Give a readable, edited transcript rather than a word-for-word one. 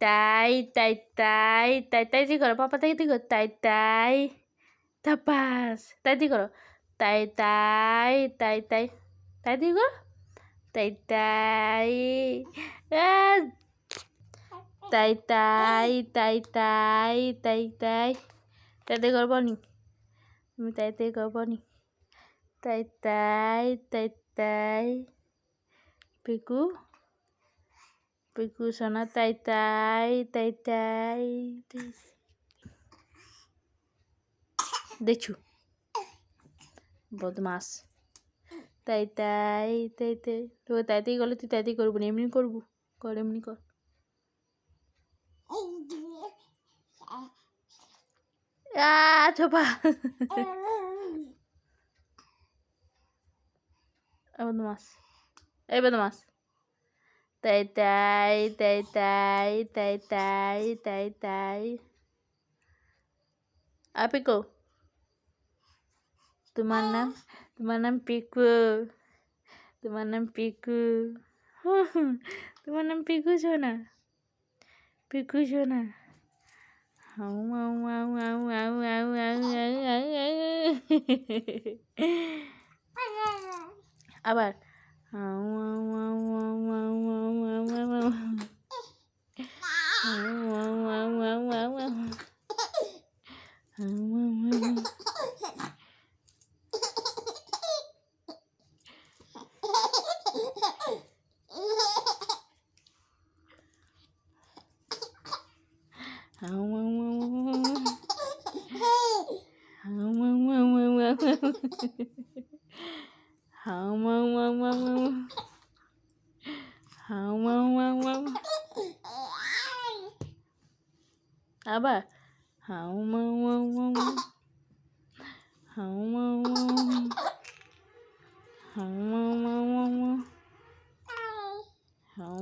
তাই তাই তাই তাই তাই দিয়ে করো, পাপা তাই দিয়ে করো, তাই তাই তাপাস তাই দিয়ে করো, তাই তাই তাই তাই তাই দিয়ে করো, তাই তাই তাই তাই তাই তাই তাই তাই তাই দিয়ে করবো নি, তুমি তাই তাই করবো নি, তাই তাই তাই তাই পিকু পিকু সোনা তাই তাই তাই তাই দেখছু বদমাস তাই তাই তাই তাই তো তাই তাই করলে তুই তাই তাই করবো না, এমনি করবো, কর এমনি কর, চোপা বদমাস, এই বদমাস তাই তাই তাই তাই তাই তাই তাই তাই পিকু তোমার নাম পিকু, তোমার নাম পিকু, তোমার নাম পিকু সোনা, পিকু সোনা, হাউ হাউ হাউ হাউ হাউ হাউ হাউ হাউ আবার হাউ হাউ হাউ হাউ হাউ হাউ হাউ হাউ হাউ আবার হাউ মাউ মাউ মাউ হাউ মাউ মাউ হাউ মাউ মাউ মাউ হাউ